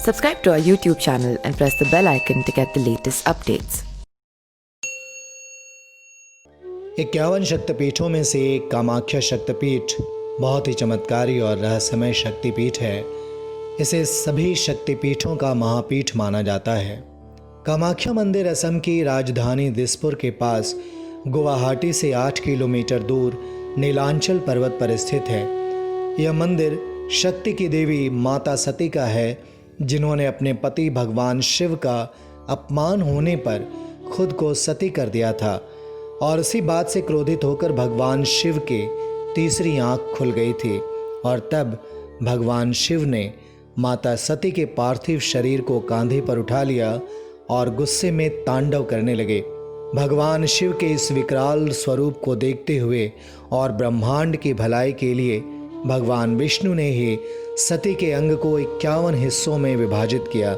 Subscribe to our YouTube channel and press the bell icon to get the latest updates. 51 शक्तिपीठों में से एक कामाख्या शक्तिपीठ बहुत ही चमत्कारी और रहस्यमय शक्तिपीठ है। इसे सभी शक्तिपीठों का महापीठ माना जाता है। कामाख्या मंदिर असम की राजधानी दिसपुर के पास गुवाहाटी से 8 किलोमीटर दूर नीलांचल पर्वत पर स्थित है। यह मंदिर शक्ति की देवी माता सती का है, जिन्होंने अपने पति भगवान शिव का अपमान होने पर खुद को सती कर दिया था और इसी बात से क्रोधित होकर भगवान शिव के तीसरी आंख खुल गई थी और तब भगवान शिव ने माता सती के पार्थिव शरीर को कांधे पर उठा लिया और गुस्से में तांडव करने लगे। भगवान शिव के इस विकराल स्वरूप को देखते हुए और ब्रह्मांड की भलाई के लिए भगवान विष्णु ने ही सती के अंग को 51 हिस्सों में विभाजित किया।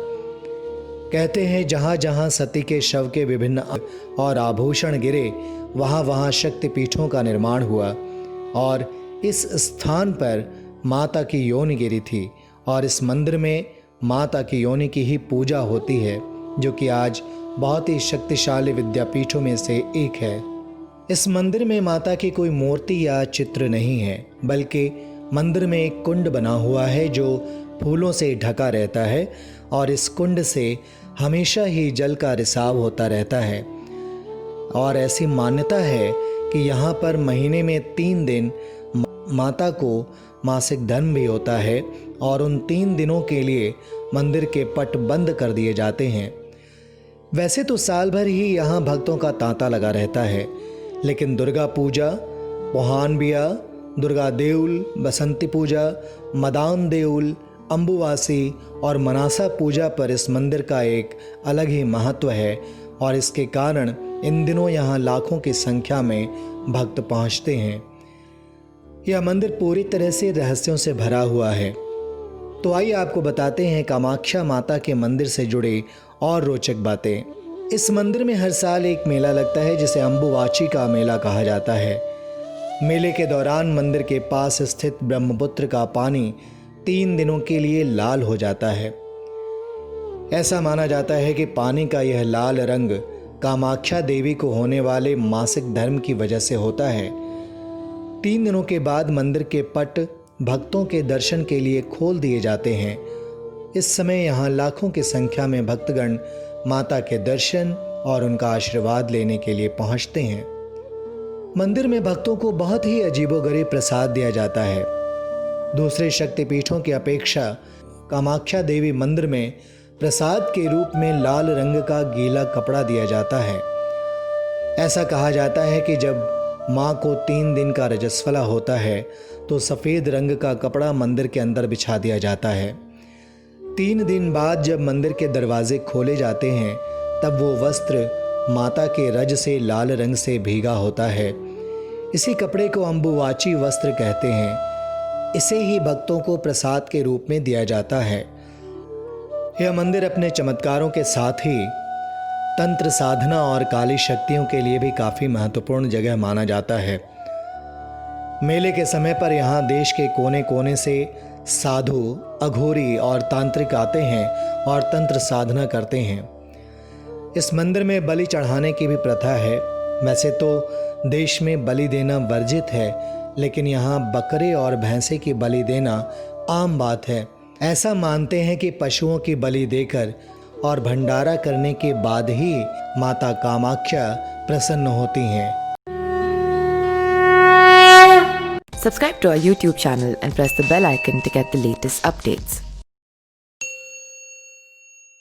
कहते हैं जहाँ जहाँ सती के शव के विभिन्न अंग और आभूषण गिरे, वहाँ वहाँ शक्तिपीठों का निर्माण हुआ और इस स्थान पर माता की योनि गिरी थी और इस मंदिर में माता की योनि की ही पूजा होती है, जो कि आज बहुत ही शक्तिशाली विद्यापीठों में से एक है। इस मंदिर में माता की कोई मूर्ति या चित्र नहीं है, बल्कि मंदिर में एक कुंड बना हुआ है जो फूलों से ढका रहता है और इस कुंड से हमेशा ही जल का रिसाव होता रहता है। और ऐसी मान्यता है कि यहाँ पर महीने में 3 दिन माता को मासिक धर्म भी होता है और उन 3 दिनों के लिए मंदिर के पट बंद कर दिए जाते हैं। वैसे तो साल भर ही यहाँ भक्तों का तांता लगा रहता है, लेकिन दुर्गा पूजा, पोहान बिया, दुर्गा देउल, बसंती पूजा, मदान देउल, अम्बुवासी और मनासा पूजा पर इस मंदिर का एक अलग ही महत्व है और इसके कारण इन दिनों यहाँ लाखों की संख्या में भक्त पहुँचते हैं। यह मंदिर पूरी तरह से रहस्यों से भरा हुआ है। तो आइए आपको बताते हैं कामाख्या माता के मंदिर से जुड़े और रोचक बातें। इस मंदिर में हर साल एक मेला लगता है जिसे अम्बुवाची का मेला कहा जाता है। मेले के दौरान मंदिर के पास स्थित ब्रह्मपुत्र का पानी 3 दिनों के लिए लाल हो जाता है। ऐसा माना जाता है कि पानी का यह लाल रंग कामाख्या देवी को होने वाले मासिक धर्म की वजह से होता है। 3 दिनों के बाद मंदिर के पट भक्तों के दर्शन के लिए खोल दिए जाते हैं। इस समय यहाँ लाखों की संख्या में भक्तगण माता के दर्शन और उनका आशीर्वाद लेने के लिए पहुँचते हैं। मंदिर में भक्तों को बहुत ही अजीबोगरीब प्रसाद दिया जाता है। दूसरे शक्तिपीठों की अपेक्षा कामाख्या देवी मंदिर में प्रसाद के रूप में लाल रंग का गीला कपड़ा दिया जाता है। ऐसा कहा जाता है कि जब माँ को 3 दिन का रजस्वला होता है तो सफ़ेद रंग का कपड़ा मंदिर के अंदर बिछा दिया जाता है। 3 दिन बाद जब मंदिर के दरवाजे खोले जाते हैं तब वो वस्त्र माता के रज से लाल रंग से भीगा होता है। इसी कपड़े को अम्बुवाची वस्त्र कहते हैं। इसे ही भक्तों को प्रसाद के रूप में दिया जाता है। यह मंदिर अपने चमत्कारों के साथ ही तंत्र साधना और काली शक्तियों के लिए भी काफ़ी महत्वपूर्ण जगह माना जाता है। मेले के समय पर यहाँ देश के कोने कोने से साधु, अघोरी और तांत्रिक आते हैं और तंत्र साधना करते हैं। इस मंदिर में बलि चढ़ाने की भी प्रथा है। वैसे तो देश में बलि देना वर्जित है, लेकिन यहाँ बकरे और भैंसे की बलि देना आम बात है। ऐसा मानते हैं कि पशुओं की बलि देकर और भंडारा करने के बाद ही माता कामाख्या प्रसन्न होती हैं। Subscribe to our YouTube channel and press the bell icon to get the latest updates.